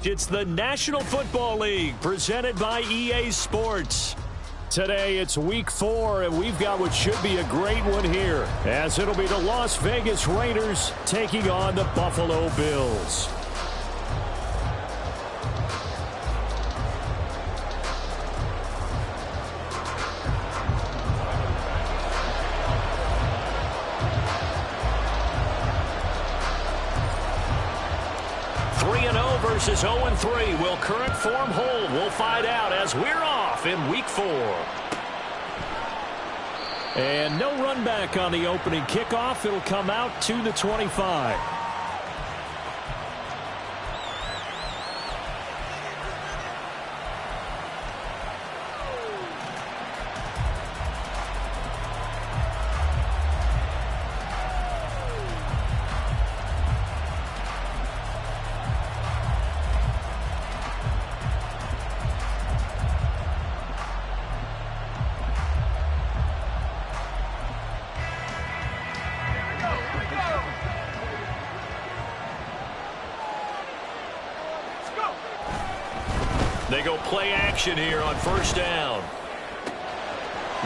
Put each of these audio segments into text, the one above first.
It's the National Football League presented by EA Sports. Today it's week 4, and we've got what should be a great one here, as it'll be the Las Vegas Raiders taking on the Buffalo Bills. Versus 0-3. Will current form hold? We'll find out as we're off in week 4. And no run back on the opening kickoff. It'll come out to the 25. They go play action here on first down.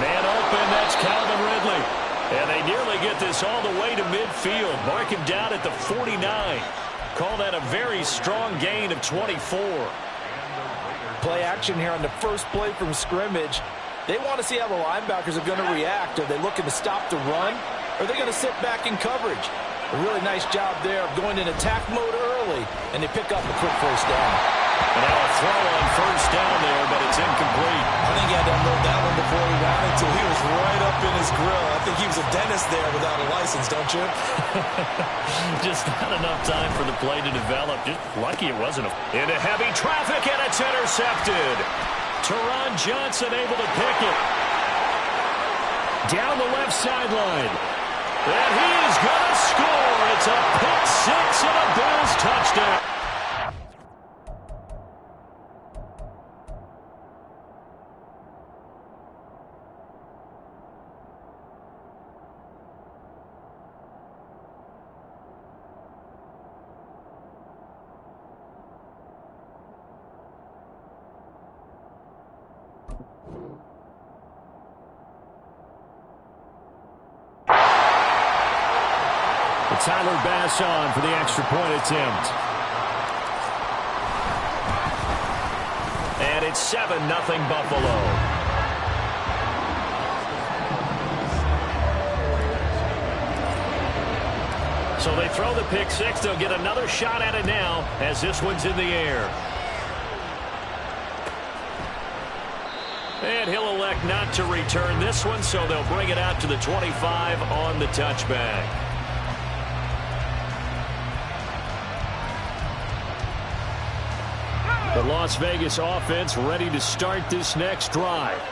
Man open, that's Calvin Ridley. And they nearly get this all the way to midfield. Mark him down at the 49. Call that a very strong gain of 24. Play action here on the first play from scrimmage. They want to see how the linebackers are going to react. Are they looking to stop the run? Or are they going to sit back in coverage? A really nice job there of going in attack mode early, and they pick up a quick first down. And now a throw on first down there, but it's incomplete. I think he had to unload that one before he wanted to. He was right up in his grill. I think he was a dentist there without a license, don't you? Just not enough time for the play to develop. Just lucky it wasn't. Into heavy traffic, and it's intercepted. Teron Johnson able to pick it. Down the left sideline. And he is going to score. It's a pick six and a Bills touchdown. Tyler Bass on for the extra point attempt. And it's 7-0 Buffalo. So they throw the pick six. They'll get another shot at it now as this one's in the air. And he'll elect not to return this one, so they'll bring it out to the 25 on the touchback. The Las Vegas offense ready to start this next drive.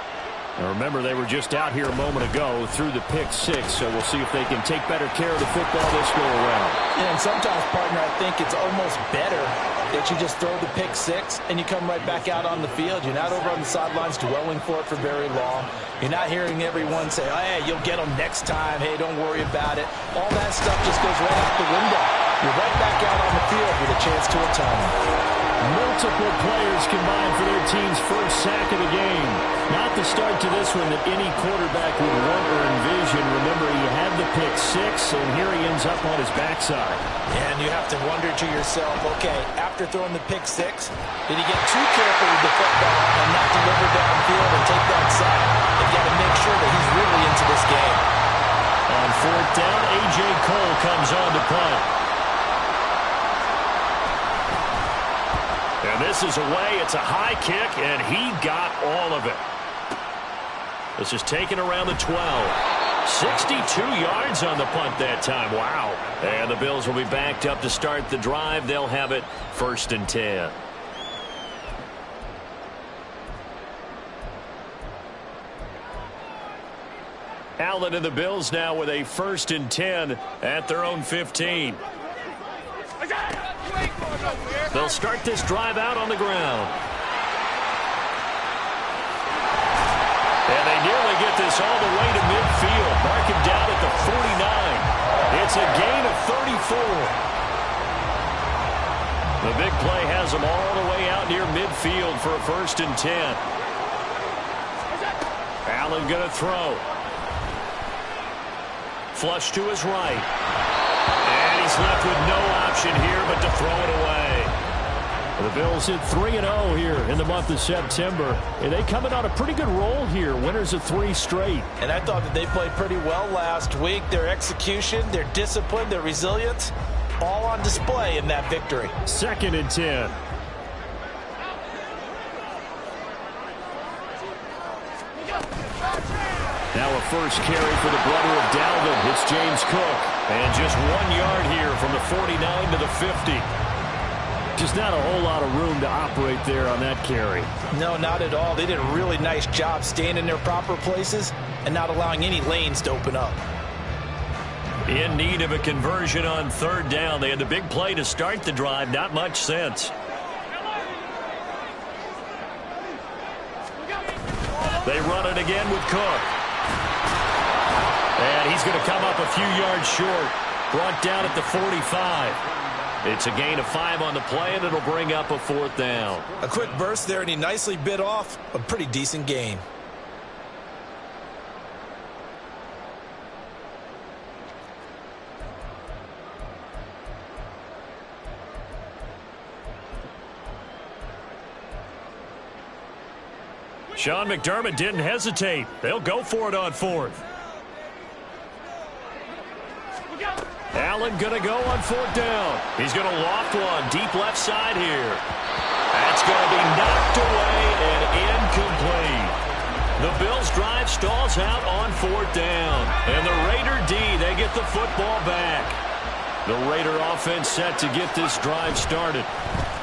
Now remember, they were just out here a moment ago through the pick six, so we'll see if they can take better care of the football this go around. Yeah, and sometimes, partner, I think it's almost better that you just throw the pick six and you come right back out on the field. You're not over on the sidelines dwelling for it for very long. You're not hearing everyone say, oh, hey, you'll get them next time. Hey, don't worry about it. All that stuff just goes right out the window. You're right back out on the field with a chance to atone. Multiple players combined for their team's first sack of the game. Not the start to this one that any quarterback would want or envision. Remember, he had the pick six, and here he ends up on his backside. And you have to wonder to yourself, okay, after throwing the pick six, did he get too careful with the football and not deliver downfield and take that sack? They've got to make sure that he's really into this game. On fourth down, A.J. Cole comes on to punt. And this is away. It's a high kick, and he got all of it. This is taken around the 12. 62 yards on the punt that time. Wow. And the Bills will be backed up to start the drive. They'll have it 1st and 10. Allen and the Bills now with a 1st and 10 at their own 15. They'll start this drive out on the ground. And they nearly get this all the way to midfield. Mark him down at the 49. It's a gain of 34. The big play has them all the way out near midfield for a 1st and 10. Allen going to throw. Flush to his right. And he's left with no option here but to throw it away. The Bills hit 3-0 here in the month of September. And they coming on a pretty good roll here. Winners of 3 straight. And I thought that they played pretty well last week. Their execution, their discipline, their resilience, all on display in that victory. 2nd and 10. Now a first carry for the brother of Dalvin. It's James Cook. And just 1 yard here from the 49 to the 50. Just not a whole lot of room to operate there on that carry. No, not at all. They did a really nice job staying in their proper places and not allowing any lanes to open up. In need of a conversion on 3rd down. They had the big play to start the drive. Not much sense. They run it again with Cook. And he's going to come up a few yards short. Brought down at the 45. It's a gain of 5 on the play, and it'll bring up a 4th down. A quick burst there, and he nicely bit off a pretty decent gain. Sean McDermott didn't hesitate. They'll go for it on 4th. Allen going to go on 4th down. He's going to loft one deep left side here. That's going to be knocked away and incomplete. The Bills drive stalls out on 4th down. And the Raider D, they get the football back. The Raider offense set to get this drive started.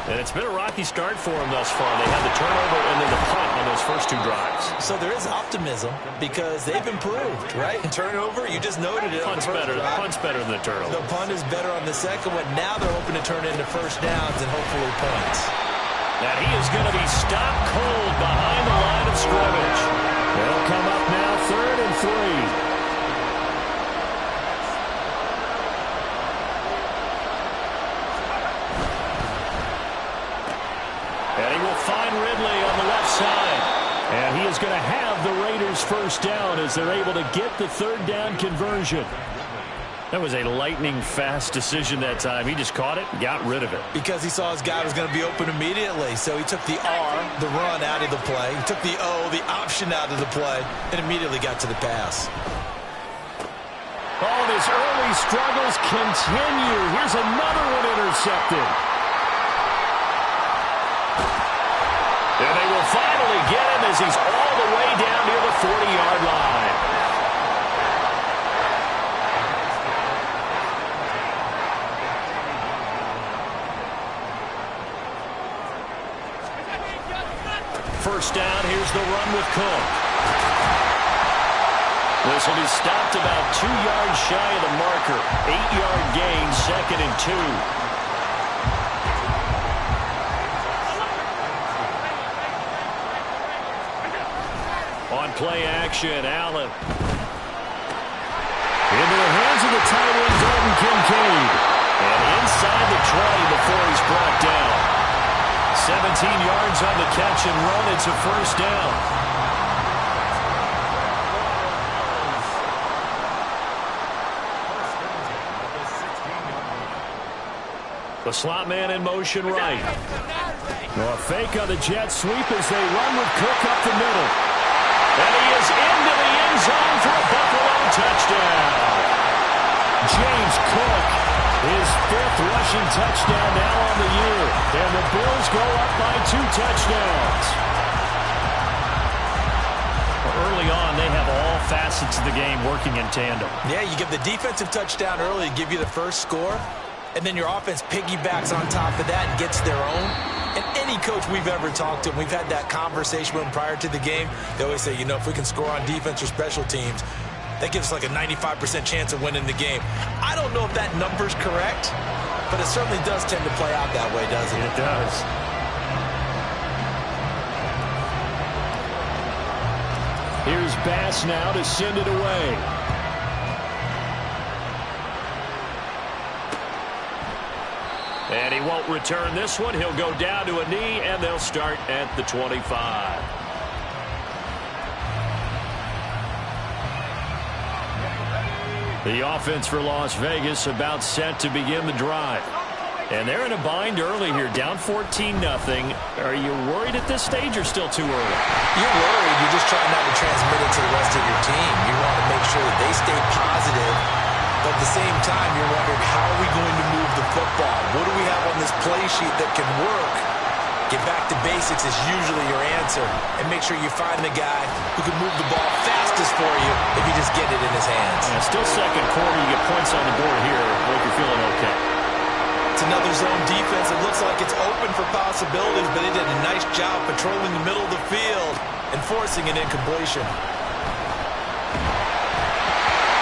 And it's been a rocky start for them thus far. They had the turnover and then the punt on those first 2 drives. So there is optimism because they've improved, right? Turnover, you just noted it. Punt's better than the turnover. The punt is better on the second one. Now they're hoping to turn it into 1st downs and hopefully points. And he is going to be stopped cold behind the line of scrimmage. They'll come up now 3rd and 3. Ridley on the left side. And he is going to have the Raiders 1st down as they're able to get the 3rd down conversion. That was a lightning-fast decision that time. He just caught it and got rid of it. Because he saw his guy was going to be open immediately. So he took the R, the run, out of the play. He took the O, the option, out of the play, and immediately got to the pass. All his early struggles continue. Here's another one intercepted. And they will finally get him as he's all the way down near the 40-yard line. First down, here's the run with Cook. This will be stopped about 2 yards shy of the marker. 8-yard gain, 2nd and 2. On play action, Allen. Into the hands of the tight end, Dalton Kincaid. And inside the 20 before he's brought down. 17 yards on the catch and run. It's a 1st down. The slot man in motion right. A fake on the jet sweep as they run with Cook up the middle. And he is into the end zone for a Buffalo touchdown. James Cook, his 5th rushing touchdown now on the year. And the Bills go up by 2 touchdowns. Early on, they have all facets of the game working in tandem. Yeah, you give the defensive touchdown early, give you the first score, and then your offense piggybacks on top of that and gets their own. And any coach we've ever talked to, and we've had that conversation with them prior to the game, they always say, you know, if we can score on defense or special teams, that gives us like a 95% chance of winning the game. I don't know if that number's correct, but it certainly does tend to play out that way, doesn't it? It does. Here's Bass now to send it away. And he won't return this one. He'll go down to a knee, and they'll start at the 25. The offense for Las Vegas about set to begin the drive. And they're in a bind early here, down 14-0. Are you worried at this stage or still too early? You're worried. You're just trying not to transmit it to the rest of your team. You want to make sure that they stay positive. But at the same time, you're wondering, how are we going to move the football? What do we have on this play sheet that can work? Get back to basics is usually your answer. And make sure you find the guy who can move the ball fastest for you if you just get it in his hands. Yeah, still second quarter. You get points on the board here. Hope you're feeling okay. It's another zone defense. It looks like it's open for possibilities, but they did a nice job patrolling the middle of the field and forcing an incompletion.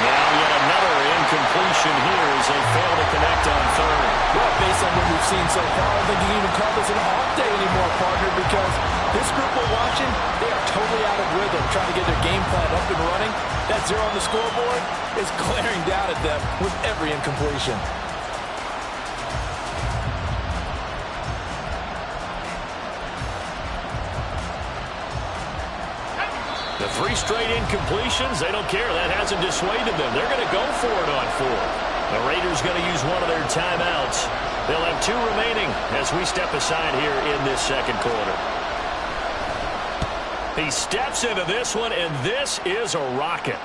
Now yet another incompletion here as they fail to connect on third. Well, based on what we've seen so far, I don't think you can even call this an off day anymore, partner, because this group we're watching, they are totally out of rhythm, trying to get their game plan up and running. That zero on the scoreboard is glaring down at them with every incompletion. The 3 straight incompletions, they don't care. That hasn't dissuaded them. They're going to go for it on 4. The Raiders going to use one of their timeouts. They'll have 2 remaining as we step aside here in this second quarter. He steps into this one, and this is a rocket.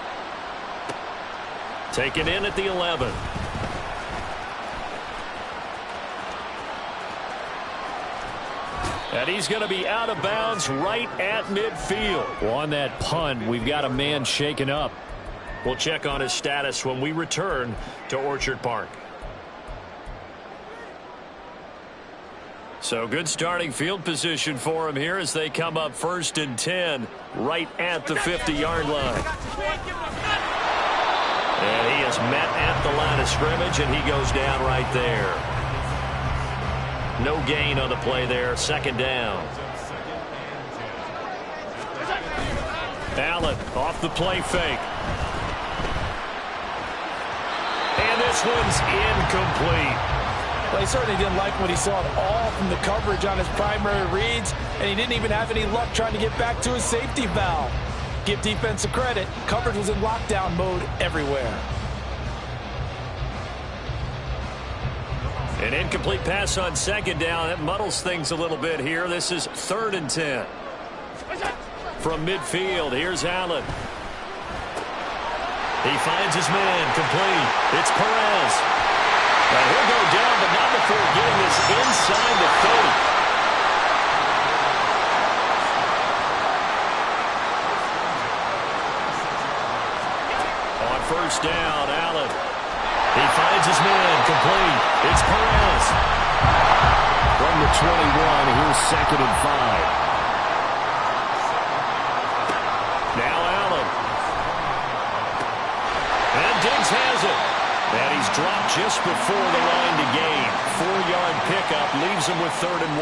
Taken in at the 11. And he's going to be out of bounds right at midfield. Well, on that punt, we've got a man shaken up. We'll check on his status when we return to Orchard Park. So good starting field position for him here as they come up 1st and 10 right at the 50-yard line. And he is met at the line of scrimmage, and he goes down right there. No gain on the play there. 2nd down. Allen off the play fake. And this one's incomplete. Well, he certainly didn't like what he saw at all from the coverage on his primary reads, and he didn't even have any luck trying to get back to his safety valve. Give defense a credit. Coverage was in lockdown mode everywhere. An incomplete pass on 2nd down. That muddles things a little bit here. This is 3rd and 10. From midfield, here's Allen. He finds his man, complete. It's Perez. And he'll go down, but not before getting this inside the 30. On 1st down, Allen. He finds his man, complete. It's Perez. From the 21, here's 2nd and 5. Now Allen. And Diggs has it. And he's dropped just before the line to gain. 4-yard pickup leaves him with 3rd and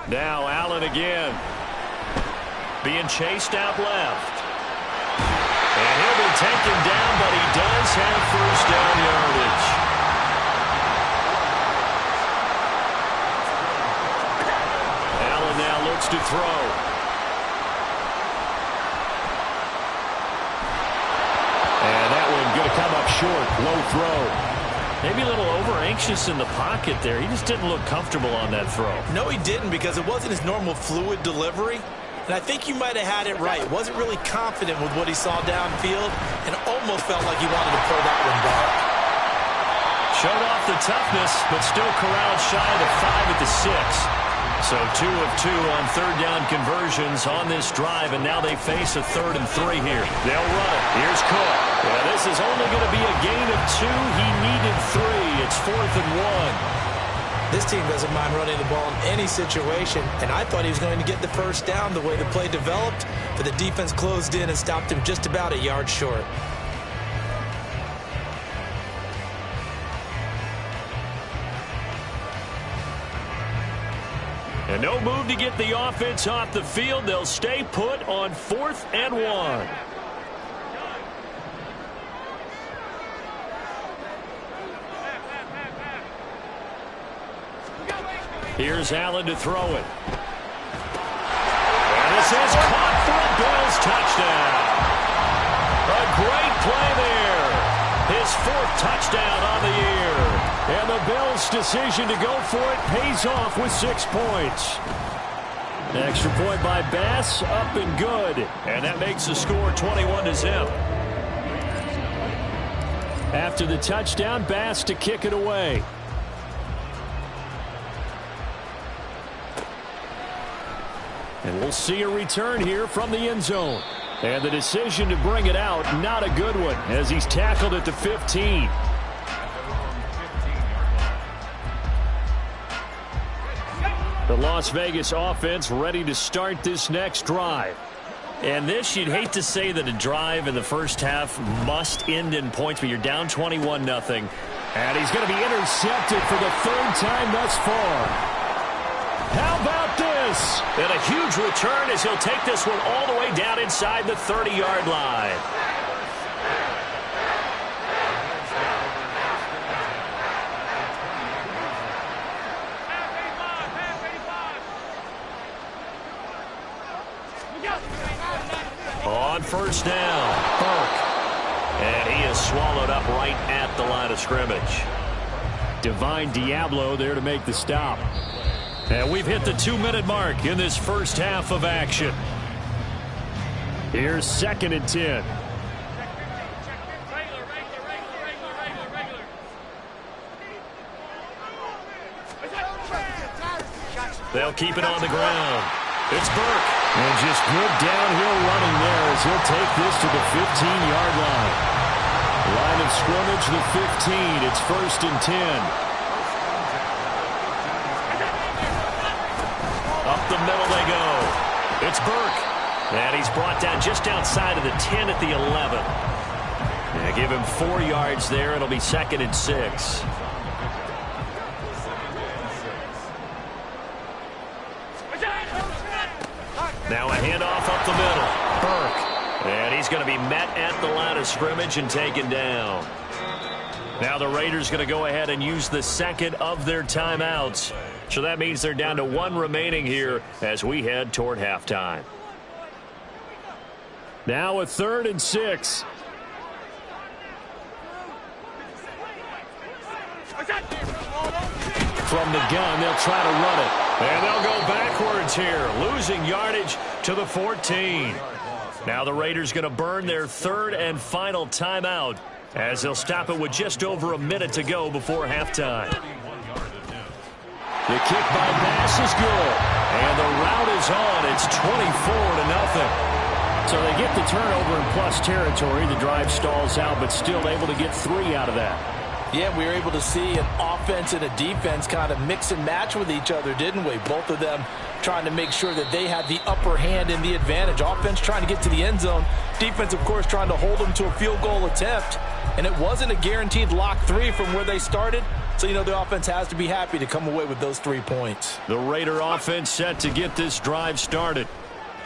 1. Now Allen again. Being chased out left. And he'll be taken down, but he does have 1st down yardage. Allen now looks to throw. And that one going to come up short. Low throw. Maybe a little over-anxious in the pocket there. He just didn't look comfortable on that throw. No, he didn't, because it wasn't his normal fluid delivery. And I think you might have had it right. Wasn't really confident with what he saw downfield and almost felt like he wanted to pull that one back. Showed off the toughness, but still corralled shy of the 5 at the 6. So 2 of 2 on 3rd down conversions on this drive, and now they face a 3rd and 3 here. They'll run it. Here's Cook. Yeah, this is only going to be a gain of 2. He needed 3. It's 4th and 1. This team doesn't mind running the ball in any situation, and I thought he was going to get the 1st down the way the play developed, but the defense closed in and stopped him just about a yard short. And no move to get the offense off the field. They'll stay put on 4th and 1. Here's Allen to throw it. And this is caught for a Bills touchdown. A great play there. His 4th touchdown on the year. And the Bills' decision to go for it pays off with 6 points. Extra point by Bass, up and good. And that makes the score 21-0. After the touchdown, Bass to kick it away. And we'll see a return here from the end zone. And the decision to bring it out, not a good one, as he's tackled at the 15. The Las Vegas offense ready to start this next drive. And this, you'd hate to say that a drive in the first half must end in points, but you're down 21-0. And he's going to be intercepted for the 3rd time thus far. How about this? And a huge return as he'll take this one all the way down inside the 30-yard line. On first down, Burke. And he is swallowed up right at the line of scrimmage. Divine Diablo there to make the stop. And we've hit the 2-minute mark in this first half of action. Here's 2nd and 10. They'll keep it on the ground. It's Burke. And just good downhill running there as he'll take this to the 15-yard line. Line of scrimmage, the 15. It's 1st and 10. Up the middle they go. It's Burke. And he's brought down just outside of the 10 at the 11. Yeah, give him 4 yards there. It'll be 2nd and 6. Now a handoff up the middle. Burke. And he's going to be met at the line of scrimmage and taken down. Now the Raiders going to go ahead and use the 2nd of their timeouts. So that means they're down to 1 remaining here as we head toward halftime. Now a 3rd and 6. From the gun, they'll try to run it. And they'll go backwards here, losing yardage to the 14. Now the Raiders going to burn their 3rd and final timeout as they'll stop it with just over a minute to go before halftime. The kick by Bass is good. And the route is on. It's 24-0. So they get the turnover in plus territory. The drive stalls out, but still able to get 3 out of that. Yeah, we were able to see an offense and a defense kind of mix and match with each other, didn't we? Both of them trying to make sure that they had the upper hand and the advantage. Offense trying to get to the end zone. Defense, of course, trying to hold them to a field goal attempt. And it wasn't a guaranteed lock 3 from where they started. So, you know, the offense has to be happy to come away with those 3 points. The Raider offense set to get this drive started.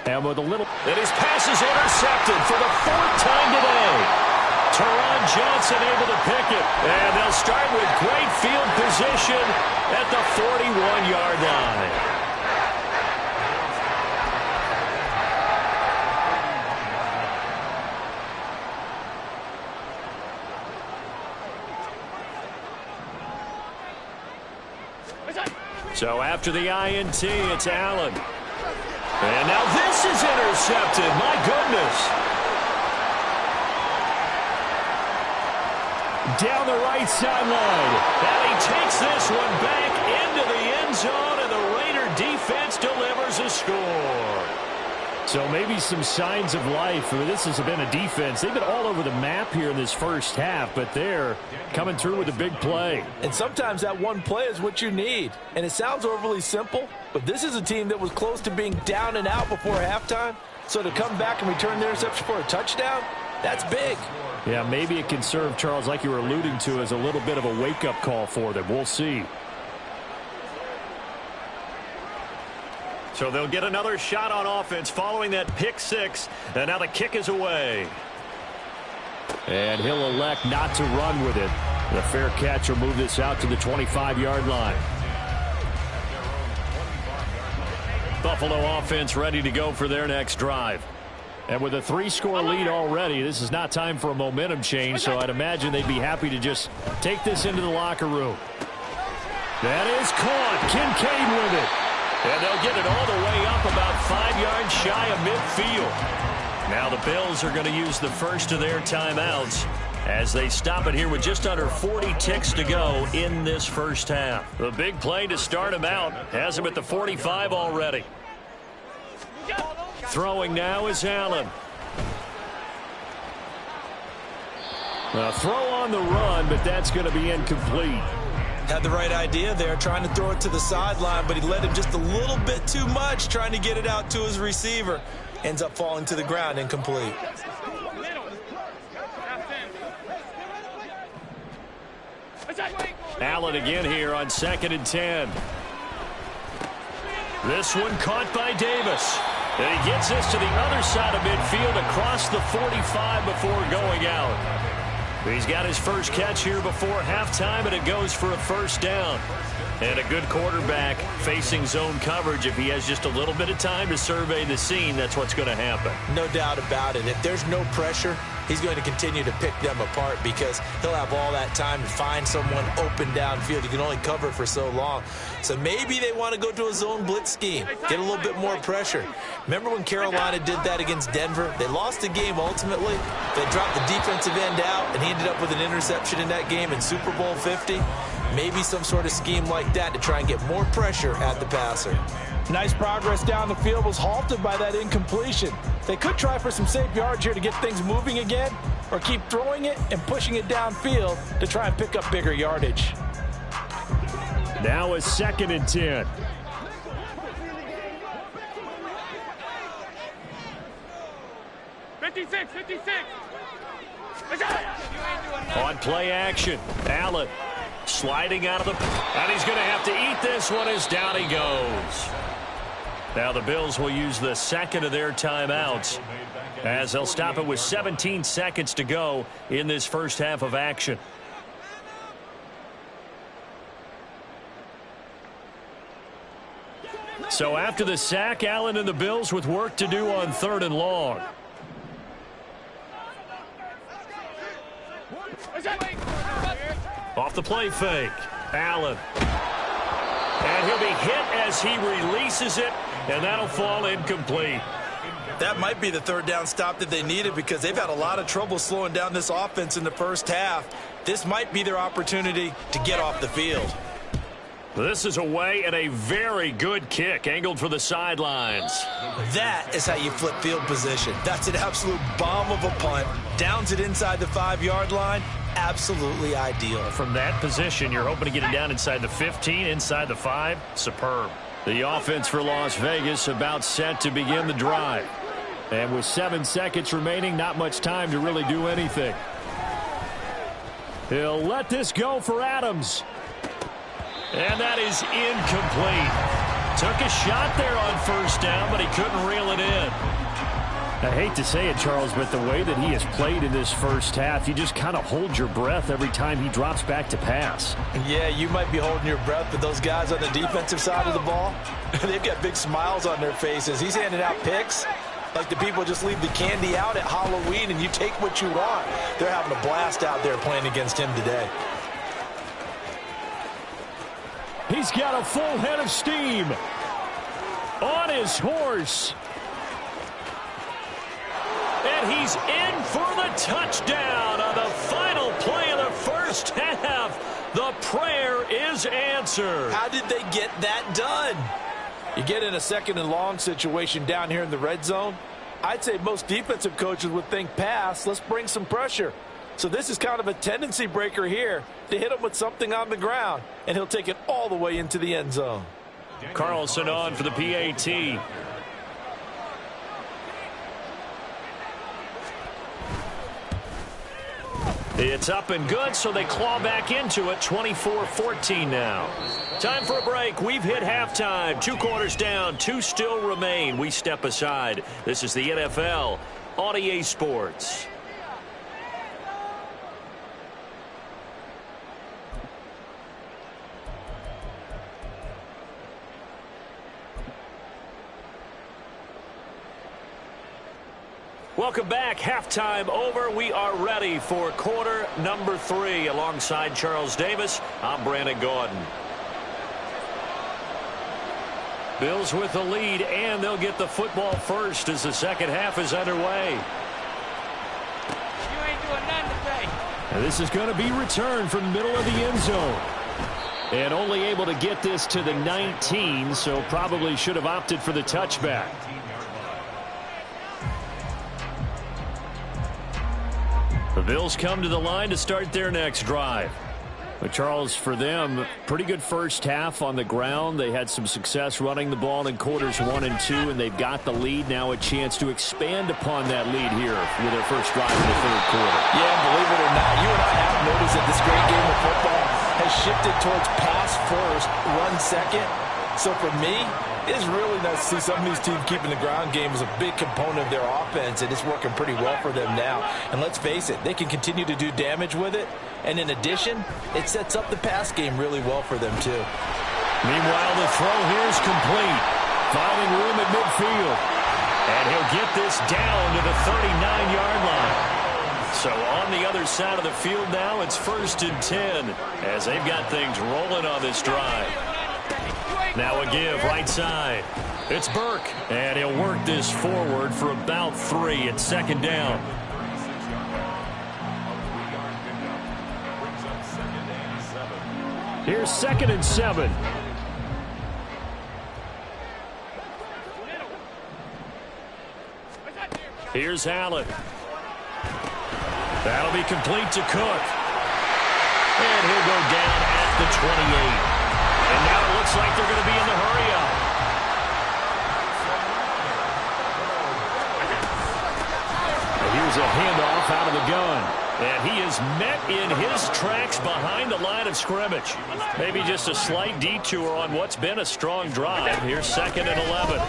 And with a little... And his pass is intercepted for the 4th time today. Teron Johnson able to pick it. And they'll start with great field position at the 41-yard line. So after the INT, it's Allen. And now this is intercepted. My goodness. Down the right sideline. And he takes this one back into the end zone, and the Raider defense delivers a score. So maybe some signs of life. This has been a defense. They've been all over the map here in this first half, but they're coming through with a big play. And sometimes that one play is what you need. And it sounds overly simple, but this is a team that was close to being down and out before halftime. So to come back and return the interception for a touchdown, that's big. Yeah, maybe it can serve, Charles, like you were alluding to, as a little bit of a wake-up call for them. We'll see. So they'll get another shot on offense following that pick 6. And now the kick is away. And he'll elect not to run with it. The fair catch will move this out to the 25-yard line. Buffalo offense ready to go for their next drive. And with a 3-score lead already, this is not time for a momentum change, so I'd imagine they'd be happy to just take this into the locker room. That is caught. Kincaid with it. And they'll get it all the way up about 5 yards shy of midfield. Now the Bills are going to use the first of their timeouts as they stop it here with just under 40 ticks to go in this first half. The big play to start him out has him at the 45 already. Throwing now is Allen. A throw on the run, but that's going to be incomplete. Had the right idea there, trying to throw it to the sideline, but he led him just a little bit too much, trying to get it out to his receiver. Ends up falling to the ground, incomplete. Allen again here on 2nd and 10. This one caught by Davis. And he gets this to the other side of midfield across the 45 before going out. He's got his first catch here before halftime, and it goes for a first down. And a good quarterback facing zone coverage. If he has just a little bit of time to survey the scene, that's what's going to happen. No doubt about it. If there's no pressure, he's going to continue to pick them apart because he'll have all that time to find someone open downfield. You can only cover for so long. So maybe they want to go to a zone blitz scheme, get a little bit more pressure. Remember when Carolina did that against Denver? They lost the game ultimately. They dropped the defensive end out, and he ended up with an interception in that game in Super Bowl 50. Maybe some sort of scheme like that to try and get more pressure at the passer. Nice progress down the field was halted by that incompletion. They could try for some safe yards here to get things moving again, or keep throwing it and pushing it downfield to try and pick up bigger yardage. Now is 2nd and 10. On play action, Allen sliding out of the... And he's going to have to eat this one as down he goes. Now the Bills will use the second of their timeouts as they'll stop it with 17 seconds to go in this first half of action. So after the sack, Allen and the Bills with work to do on 3rd and long. Off the play fake, Allen. And he'll be hit as he releases it, and that'll fall incomplete. That might be the 3rd down stop that they needed because they've had a lot of trouble slowing down this offense in the first half. This might be their opportunity to get off the field. This is away and a very good kick angled for the sidelines. That is how you flip field position. That's an absolute bomb of a punt. Downs it inside the 5-yard line. Absolutely ideal. From that position, you're hoping to get it down inside the 15, inside the 5. Superb. The offense for Las Vegas about set to begin the drive. And with 7 seconds remaining, not much time to really do anything. He'll let this go for Adams. And that is incomplete. Took a shot there on 1st down, but he couldn't reel it in. I hate to say it, Charles, but the way that he has played in this first half, you just kind of hold your breath every time he drops back to pass. Yeah, you might be holding your breath, but those guys on the defensive side of the ball, they've got big smiles on their faces. He's handing out picks like the people just leave the candy out at Halloween and you take what you want. They're having a blast out there playing against him today. He's got a full head of steam on his horse. And he's in for the touchdown on the final play of the first half. The prayer is answered. How did they get that done? You get in a 2nd and long situation down here in the red zone. I'd say most defensive coaches would think pass. Let's bring some pressure. So this is kind of a tendency breaker here to hit him with something on the ground, and he'll take it all the way into the end zone. Carlson on for the PAT. It's up and good, so they claw back into it. 24-14 now. Time for a break. We've hit halftime. 2 quarters down. 2 still remain. We step aside. This is the NFL on EA Sports. Welcome back. Halftime over. We are ready for quarter number 3. Alongside Charles Davis, I'm Brandon Gordon. Bills with the lead, and they'll get the football first as the second half is underway. You ain't doing nothing today. And this is going to be returned from the middle of the end zone. And only able to get this to the 19, so probably should have opted for the touchback. The Bills come to the line to start their next drive. But Charles, for them, pretty good first half on the ground. They had some success running the ball in quarters 1 and 2, and they've got the lead. Now a chance to expand upon that lead here with their first drive in the third quarter. Yeah, believe it or not, you and I have noticed that this great game of football has shifted towards pass first, run second. So for me, it's really nice to see some of these teams keeping the ground game as a big component of their offense, and it's working pretty well for them now. And let's face it, they can continue to do damage with it. And in addition, it sets up the pass game really well for them, too. Meanwhile, the throw here is complete. Finding room at midfield. And he'll get this down to the 39-yard line. So on the other side of the field now, it's 1st and 10 as they've got things rolling on this drive. Now a give right side. It's Burke, and he'll work this forward for about 3. It's second down. Here's 2nd and 7. Here's Allen. That'll be complete to Cook. And he'll go down at the 28. And now it looks like they're going to be in the hurry-up. And here's a handoff out of the gun. And he is met in his tracks behind the line of scrimmage. Maybe just a slight detour on what's been a strong drive. Here's 2nd and 11.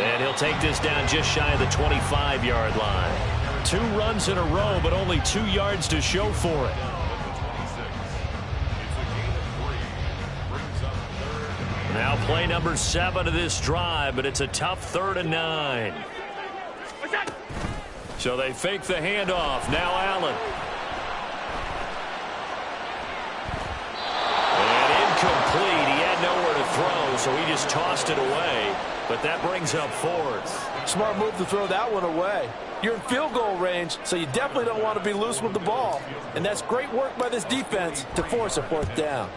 And he'll take this down just shy of the 25-yard line. 2 runs in a row, but only 2 yards to show for it. Now play number 7 of this drive, but it's a tough 3rd and 9. So they fake the handoff. Now Allen. And incomplete. He had nowhere to throw, so he just tossed it away. But that brings up 4th. Smart move to throw that one away. You're in field goal range, so you definitely don't want to be loose with the ball. And that's great work by this defense to force a 4th down.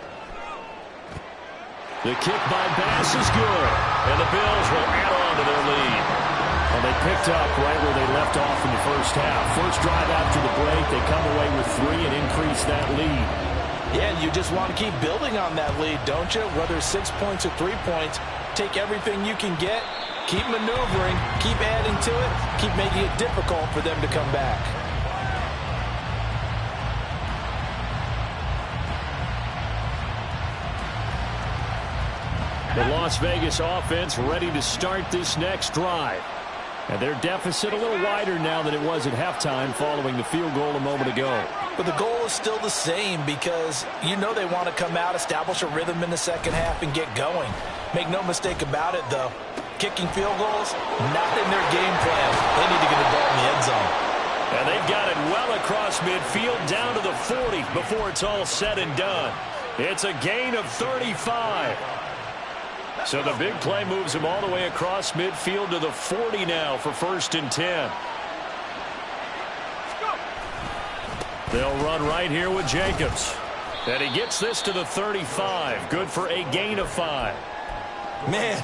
The kick by Bass is good. And the Bills will add on to their lead. Well, they picked up right where they left off in the first half. First drive after the break, they come away with 3 and increase that lead. Yeah, you just want to keep building on that lead, don't you? Whether it's 6 points or 3 points, take everything you can get, keep maneuvering, keep adding to it, keep making it difficult for them to come back. The Las Vegas offense ready to start this next drive. And their deficit a little wider now than it was at halftime following the field goal a moment ago. But the goal is still the same because you know they want to come out, establish a rhythm in the second half, and get going. Make no mistake about it, though. Kicking field goals, not in their game plan. They need to get the ball in the end zone. And they've got it well across midfield down to the 40 before it's all said and done. It's a gain of 35. So the big play moves them all the way across midfield to the 40 now for 1st and 10. They'll run right here with Jacobs. And he gets this to the 35. Good for a gain of 5. Man,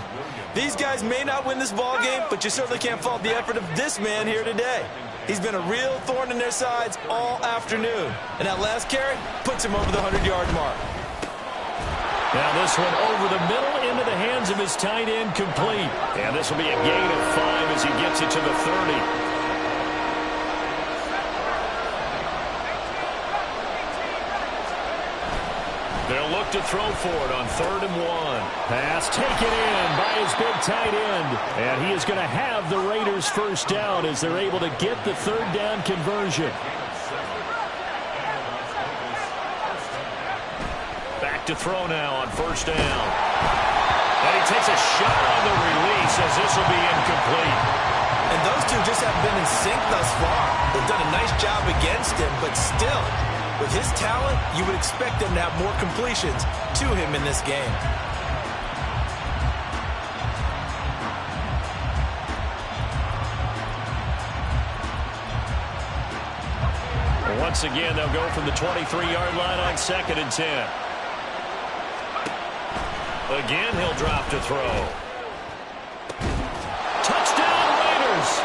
these guys may not win this ball game, but you certainly can't fault the effort of this man here today. He's been a real thorn in their sides all afternoon. And that last carry puts him over the 100-yard mark. Now this one over the middle into the hands of his tight end, complete. And this will be a gain of 5 as he gets it to the 30. They'll look to throw for it on 3rd and 1. Pass taken in by his big tight end. And he is going to have the Raiders first down as they're able to get the 3rd down conversion. Back to throw now on 1st down. And he takes a shot on the release as this will be incomplete. And those two just haven't been in sync thus far. They've done a nice job against him, but still, with his talent, you would expect him to have more completions to him in this game. Once again, they'll go from the 23-yard line on 2nd and 10. Again, he'll drop to throw. Touchdown, Raiders!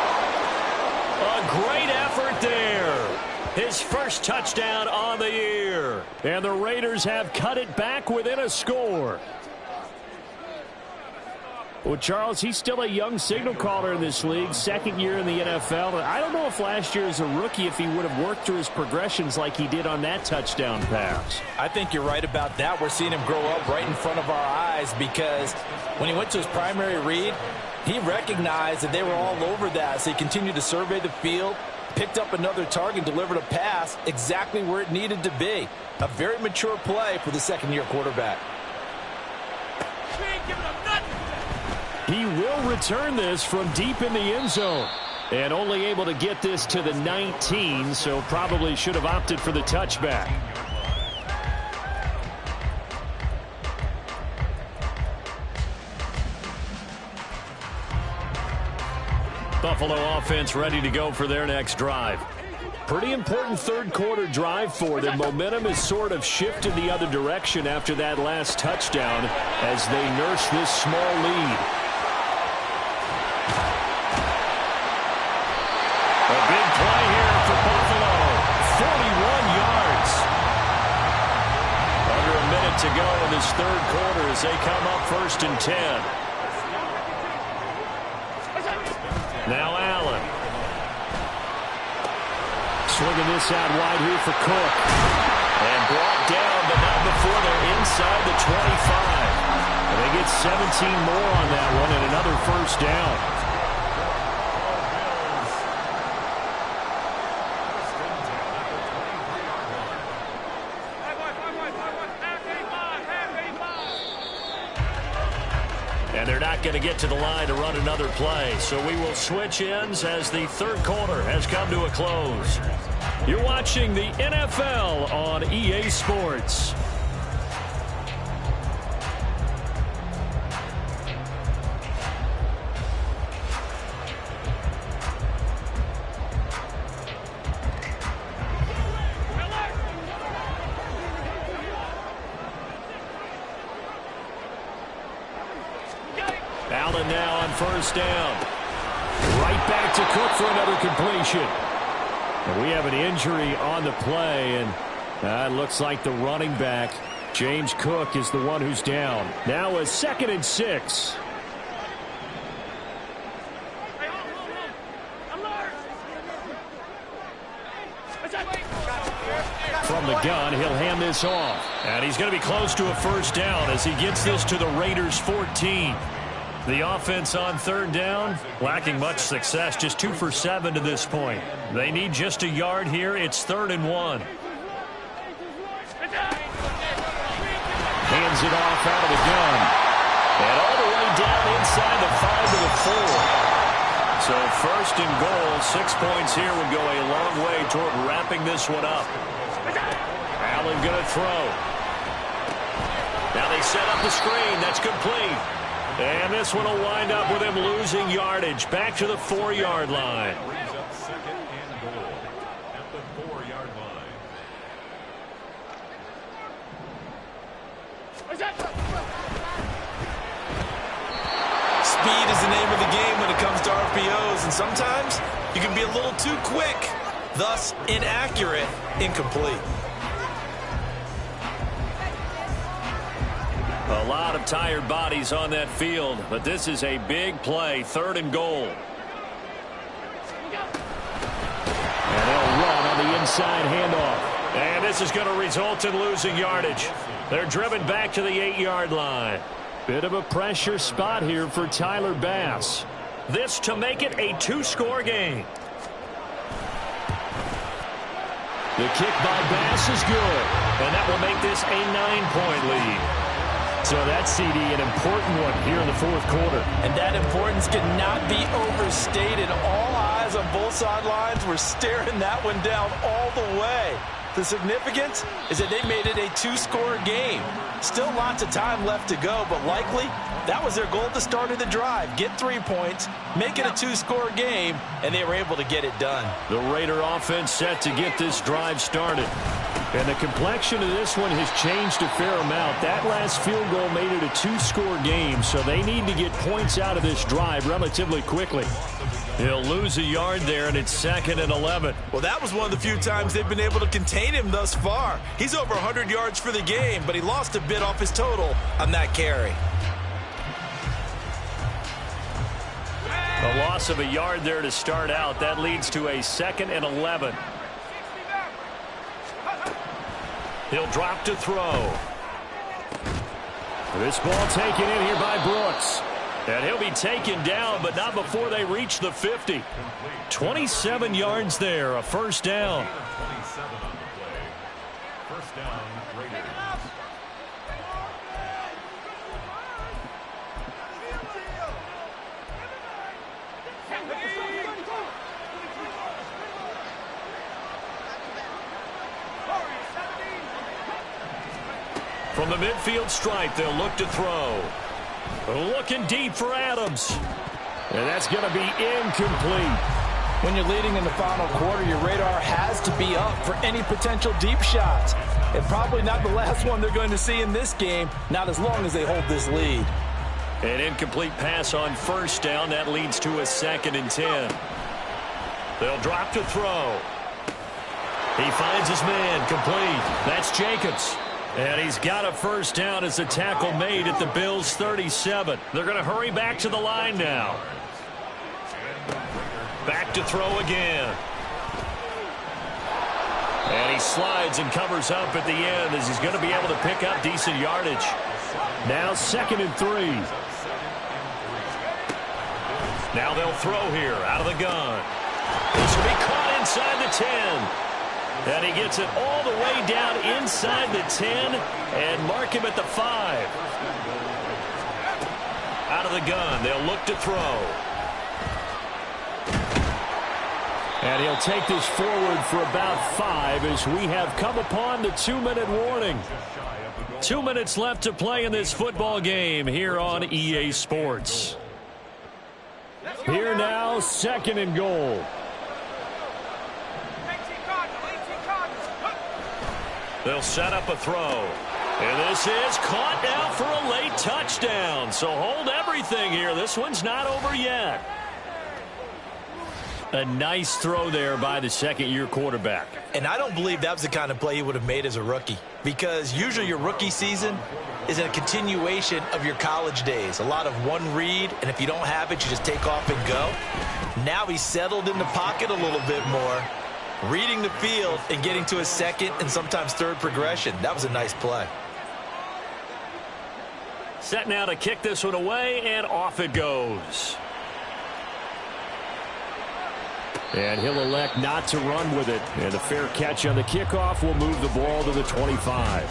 A great effort there. His first touchdown on the year. And the Raiders have cut it back within a score. Well, Charles, he's still a young signal caller in this league, second year in the NFL. I don't know if last year as a rookie, if he would have worked through his progressions like he did on that touchdown pass. I think you're right about that. We're seeing him grow up right in front of our eyes because when he went to his primary read, he recognized that they were all over that. So he continued to survey the field, picked up another target, delivered a pass exactly where it needed to be. A very mature play for the second-year quarterback. He will return this from deep in the end zone. And only able to get this to the 19, so probably should have opted for the touchback. Buffalo offense ready to go for their next drive. Pretty important third-quarter drive for them. Momentum has sort of shifted the other direction after that last touchdown as they nurse this small lead. A big play here for Buffalo. 41 yards. Under a minute to go in this third quarter as they come up 1st and 10. Now Allen. Swinging this out wide here for Cook. And brought down, but not before they're inside the 25. And they get 17 more on that one and another first down. And they're not going to get to the line to run another play. So we will switch ends as the third quarter has come to a close. You're watching the NFL on EA Sports. Allen now on first down. Right back to Cook for another completion. And we have an injury on the play, and it looks like the running back, James Cook, is the one who's down. Now a 2nd and 6. From the gun, he'll hand this off. And he's going to be close to a first down as he gets this to the Raiders' 14. The offense on third down, lacking much success, just 2 for 7 to this point. They need just a yard here. It's 3rd and 1. Hands it off out of the gun. And all the way down inside the 5 to the 4. So 1st and goal, 6 points here would go a long way toward wrapping this one up. Allen going to throw. Now they set up the screen. That's complete. And this one will wind up with him losing yardage. Back to the 4-yard line. Speed is the name of the game when it comes to RPOs, and sometimes you can be a little too quick, thus inaccurate, incomplete. A lot of tired bodies on that field, but this is a big play, 3rd and goal. And they'll run on the inside handoff. And this is going to result in losing yardage. They're driven back to the 8-yard line. Bit of a pressure spot here for Tyler Bass. This to make it a 2-score game. The kick by Bass is good, and that will make this a 9-point lead. So that CD, an important one here in the fourth quarter. And that importance cannot be overstated. All eyes on both sidelines were staring that one down all the way. The significance is that they made it a two-score game. Still lots of time left to go, but likely that was their goal at the start of the drive. Get 3 points, make it a two-score game, and they were able to get it done. The Raider offense set to get this drive started. And the complexion of this one has changed a fair amount. That last field goal made it a two-score game, so they need to get points out of this drive relatively quickly. He'll lose a yard there, and it's 2nd and 11. Well, that was one of the few times they've been able to contain him thus far. He's over 100 yards for the game, but he lost a bit off his total on that carry. A loss of a yard there to start out. That leads to a 2nd and 11. He'll drop to throw. This ball taken in here by Brooks. And he'll be taken down, but not before they reach the 50. 27 yards there, a first down. First down, Raiders. From the midfield stripe, they'll look to throw. Looking deep for Adams. And that's going to be incomplete. When you're leading in the final quarter, your radar has to be up for any potential deep shots. And probably not the last one they're going to see in this game, not as long as they hold this lead. An incomplete pass on first down. That leads to a 2nd and 10. They'll drop to throw. He finds his man, complete. That's Jacobs. And he's got a first down as a tackle made at the Bills' 37. They're going to hurry back to the line now. Back to throw again. And he slides and covers up at the end as he's going to be able to pick up decent yardage. Now 2nd and 3. Now they'll throw here out of the gun. This will be caught inside the 10. And he gets it all the way down inside the 10 and mark him at the 5. Out of the gun, they'll look to throw. And he'll take this forward for about 5 as we have come upon the 2-minute warning. 2 minutes left to play in this football game here on EA Sports. Here now, 2nd and goal. They'll set up a throw. And this is caught now for a late touchdown. So hold everything here. This one's not over yet. A nice throw there by the second-year quarterback. And I don't believe that was the kind of play he would have made as a rookie, because usually your rookie season is a continuation of your college days. A lot of one read, and if you don't have it, you just take off and go. Now he's settled in the pocket a little bit more, reading the field and getting to a second and sometimes third progression. That was a nice play. Set now to kick this one away, and off it goes. And he'll elect not to run with it. And a fair catch on the kickoff will move the ball to the 25.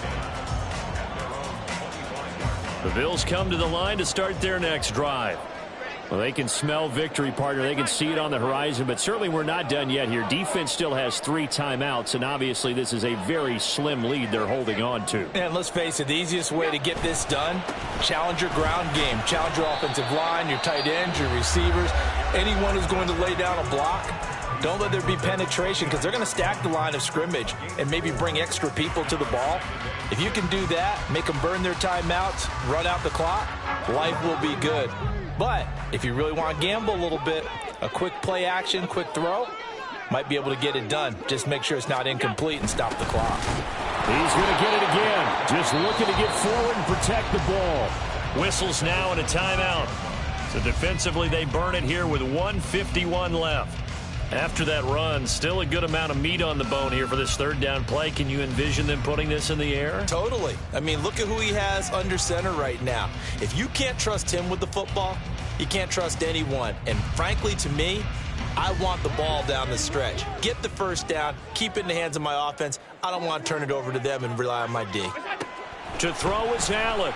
The Bills come to the line to start their next drive. Well, they can smell victory, partner. They can see it on the horizon, but certainly we're not done yet here. Defense still has 3 timeouts, and obviously this is a very slim lead they're holding on to. And let's face it, the easiest way to get this done, challenge your ground game. Challenge your offensive line, your tight ends, your receivers, anyone who's going to lay down a block. Don't let there be penetration, because they're going to stack the line of scrimmage and maybe bring extra people to the ball. If you can do that, make them burn their timeouts, run out the clock, life will be good. But if you really want to gamble a little bit, a quick play action, quick throw, might be able to get it done. Just make sure it's not incomplete and stop the clock. He's going to get it again. Just looking to get forward and protect the ball. Whistles now and a timeout. So defensively, they burn it here with 1:51 left. After that run, still a good amount of meat on the bone here for this third down play. Can you envision them putting this in the air? Totally. I mean, look at who he has under center right now. If you can't trust him with the football, you can't trust anyone. And frankly, to me, I want the ball down the stretch. Get the first down, keep it in the hands of my offense. I don't want to turn it over to them and rely on my D. To throw is Allen.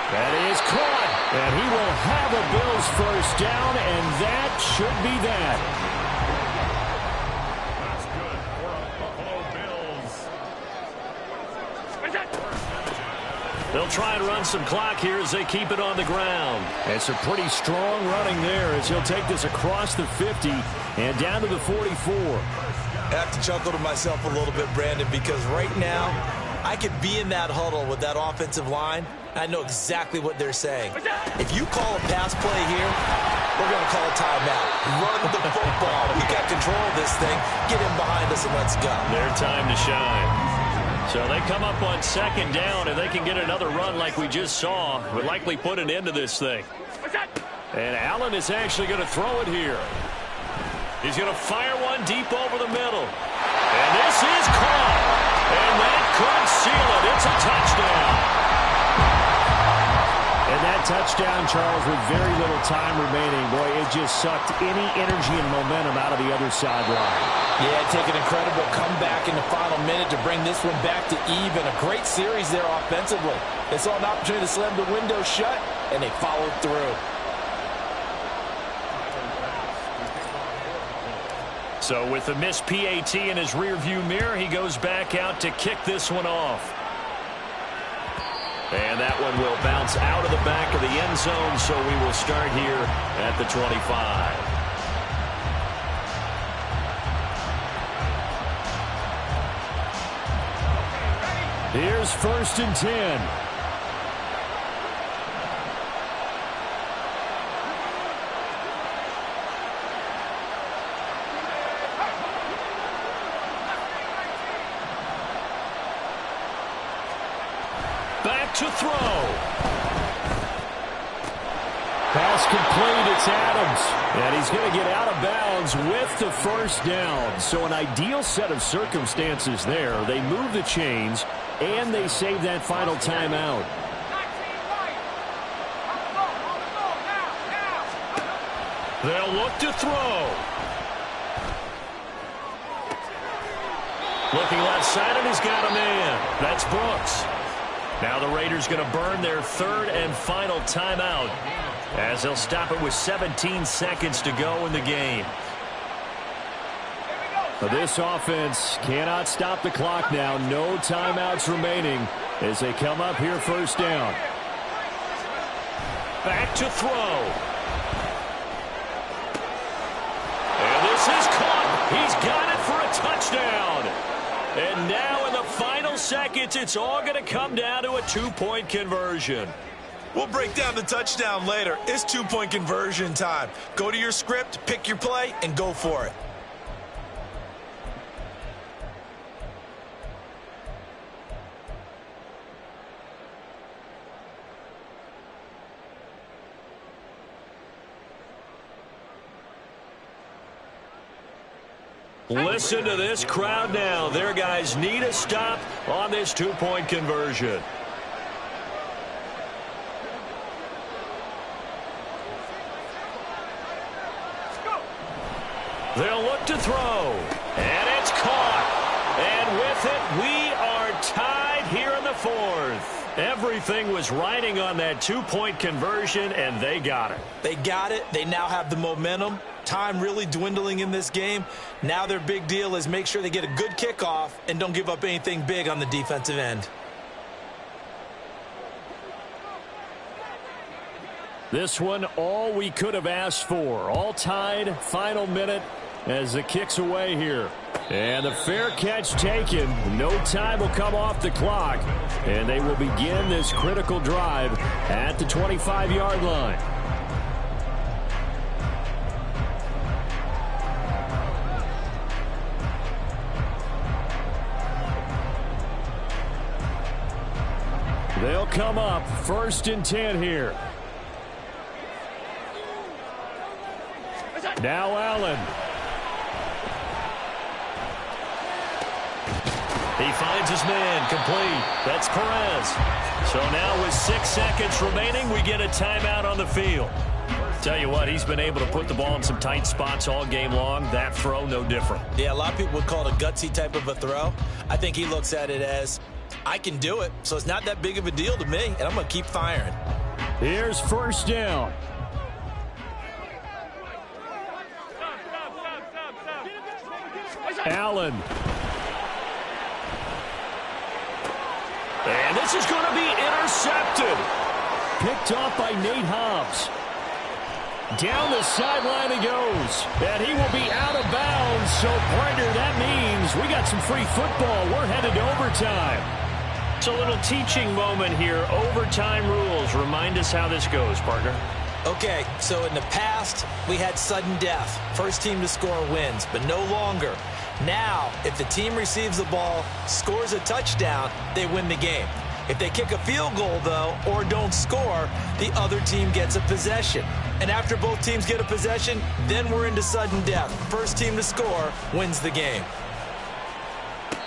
That is caught, and he will have a Bills first down, and that should be that. That's good for a Buffalo Bills. They'll try and run some clock here as they keep it on the ground. It's a pretty strong running there as he'll take this across the 50 and down to the 44. I have to chuckle to myself a little bit, Brandon, because right now I could be in that huddle with that offensive line. I know exactly what they're saying. If you call a pass play here, we're going to call a timeout. Run the football. We got control of this thing. Get in behind us and let's go. Their time to shine. So they come up on second down, and they can get another run like we just saw. Would likely put an end to this thing. And Allen is actually going to throw it here. He's going to fire one deep over the middle. And this is caught. And that could seal it. It's a touchdown. And that touchdown, Charles, with very little time remaining, boy, it just sucked any energy and momentum out of the other sideline. Yeah, take an incredible comeback in the final minute to bring this one back to even. A great series there offensively. They saw an opportunity to slam the window shut, and they followed through. So with the missed PAT in his rearview mirror, he goes back out to kick this one off. And that one will bounce out of the back of the end zone, so we will start here at the 25. Here's 1st and 10. Back to throw. Pass complete. It's Adams. And he's going to get out of bounds with the first down. So an ideal set of circumstances there. They move the chains, and they save that final timeout. They'll look to throw. Looking left side, and he's got a man. That's Brooks. Now the Raiders going to burn their 3rd and final timeout as they'll stop it with 17 seconds to go in the game. This offense cannot stop the clock now. No timeouts remaining as they come up here 1st down. Back to throw. And this is caught. He's got it for a touchdown. And now in the final seconds, it's all going to come down to a 2-point conversion. We'll break down the touchdown later. It's 2-point conversion time. Go to your script, pick your play, and go for it. Listen to this crowd now. Their guys need a stop on this 2-point conversion. They'll look to throw. And it's caught. And with it, we are tied here in the 4th. Everything was riding on that 2-point conversion, and they got it. They got it. They now have the momentum. Time really dwindling in this game. Now their big deal is make sure they get a good kickoff and don't give up anything big on the defensive end. This one, all we could have asked for. All tied, final minute as the kick's away here. And the fair catch taken. No time will come off the clock. And they will begin this critical drive at the 25-yard line. They'll come up 1st and 10 here. Now Allen. He finds his man complete. That's Perez. So now with 6 seconds remaining, we get a timeout on the field. Tell you what, he's been able to put the ball in some tight spots all game long. That throw, no different. Yeah, a lot of people would call it a gutsy type of a throw. I think he looks at it as, I can do it, so it's not that big of a deal to me, and I'm going to keep firing. Here's first down. Allen. And this is going to be intercepted. Picked off by Nate Hobbs. Down the sideline he goes. And he will be out of bounds. So, partner, that means we got some free football. We're headed to overtime. It's a little teaching moment here. Overtime rules. Remind us how this goes, partner. Okay, so in the past, we had sudden death. First team to score wins, but no longer. Now, if the team receives the ball, scores a touchdown, they win the game. If they kick a field goal, though, or don't score, the other team gets a possession. And after both teams get a possession, then we're into sudden death. First team to score wins the game.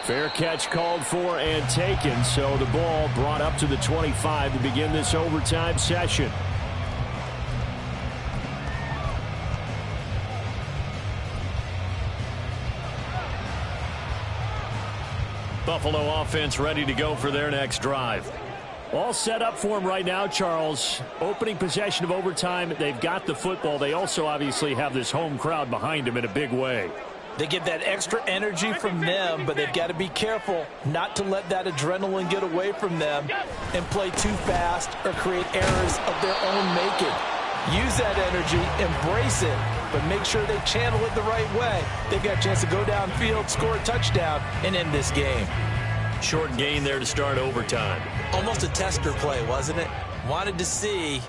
Fair catch called for and taken, so the ball brought up to the 25 to begin this overtime session. Buffalo offense ready to go for their next drive. All set up for them right now, Charles. Opening possession of overtime. They've got the football. They also obviously have this home crowd behind them in a big way. They get that extra energy from them, but they've got to be careful not to let that adrenaline get away from them and play too fast or create errors of their own making. Use that energy, embrace it, but make sure they channel it the right way. They've got a chance to go downfield, score a touchdown, and end this game. Short gain there to start overtime. Almost a tester play, wasn't it? Wanted to see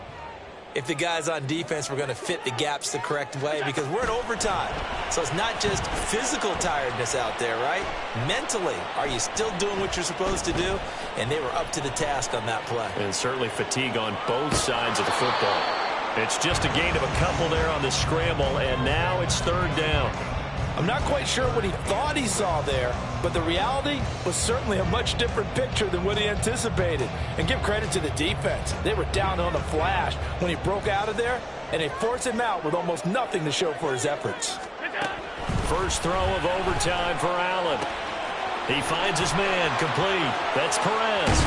if the guys on defense were going to fit the gaps the correct way, because we're in overtime. So it's not just physical tiredness out there, right? Mentally, are you still doing what you're supposed to do? And they were up to the task on that play. And certainly fatigue on both sides of the football. It's just a gain of a couple there on the scramble, and now it's third down. I'm not quite sure what he thought he saw there, but the reality was certainly a much different picture than what he anticipated. And give credit to the defense. They were down on the flash when he broke out of there, and they forced him out with almost nothing to show for his efforts. First throw of overtime for Allen. He finds his man complete. That's Perez.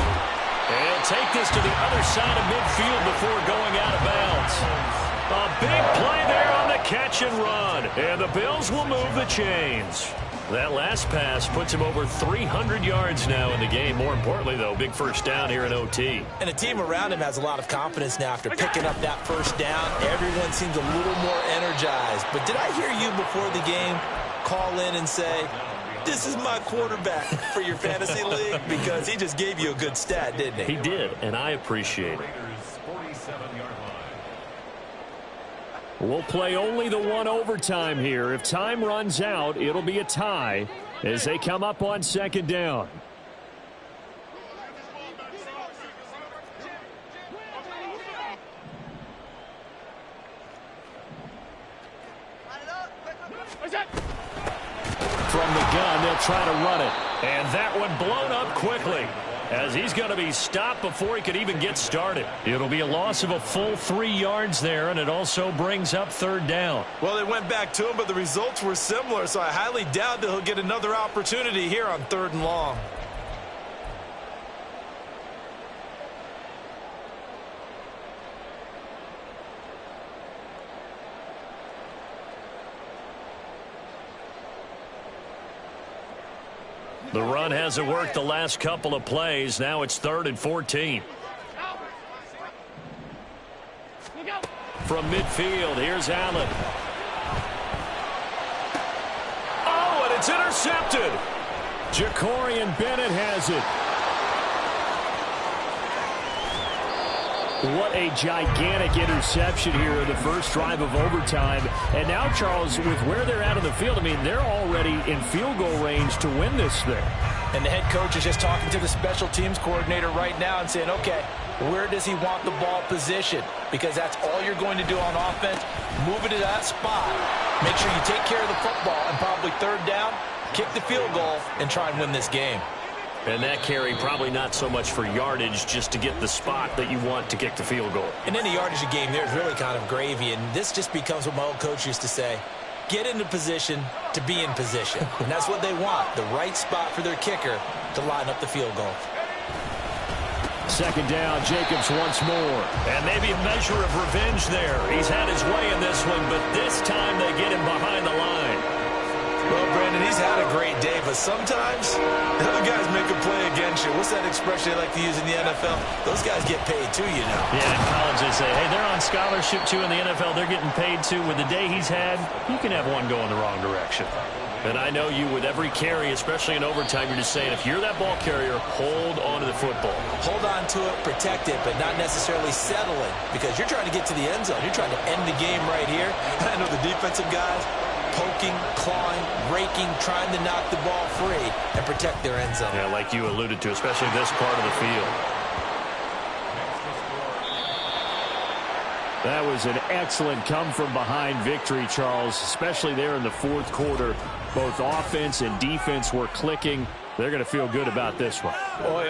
And he'll take this to the other side of midfield before going out of bounds. A big play there on the catch and run. And the Bills will move the chains. That last pass puts him over 300 yards now in the game. More importantly, though, big first down here in OT. And the team around him has a lot of confidence now after picking up that first down. Everyone seems a little more energized. But did I hear you before the game call in and say, this is my quarterback for your fantasy league? Because he just gave you a good stat, didn't he? He did, and I appreciate it. We'll play only the one overtime here. If time runs out, it'll be a tie as they come up on second down. From the gun, they'll try to run it. And that one blown up quickly, as he's going to be stopped before he could even get started. It'll be a loss of a full 3 yards there, and it also brings up third down. Well, they went back to him, but the results were similar, so I highly doubt that he'll get another opportunity here on 3rd and long. The run hasn't worked the last couple of plays. Now it's 3rd and 14. From midfield, here's Allen. Oh, and it's intercepted. Jacorian Bennett has it. What a gigantic interception here in the first drive of overtime. And now, Charles, with where they're at on the field, I mean, they're already in field goal range to win this thing. And the head coach is just talking to the special teams coordinator right now and saying, okay, where does he want the ball positioned? Because that's all you're going to do on offense. Move it to that spot. Make sure you take care of the football, and probably 3rd down, kick the field goal, and try and win this game. And that carry probably not so much for yardage, just to get the spot that you want to kick the field goal. And then the yardage of game there is really kind of gravy, and this just becomes what my old coach used to say, get into position to be in position. And that's what they want, the right spot for their kicker to line up the field goal. Second down, Jacobs once more. And maybe a measure of revenge there. He's had his way in this one, but this time they get him behind the line. Well, Brandon, he's had a great day, but sometimes the other guys make a play against you. What's that expression they like to use in the NFL? Those guys get paid too, you know. Yeah, in college they say, hey, they're on scholarship too. In the NFL, they're getting paid too. With the day he's had, you can have one going the wrong direction. And I know you, with every carry, especially in overtime, you're just saying, if you're that ball carrier, hold on to the football. Hold on to it, protect it, but not necessarily settle it, because you're trying to get to the end zone. You're trying to end the game right here. And I know the defensive guys poking, clawing, raking, trying to knock the ball free and protect their end zone. Yeah, like you alluded to, especially this part of the field. That was an excellent come-from-behind victory, Charles, especially there in the fourth quarter. Both offense and defense were clicking. They're going to feel good about this one. Boy,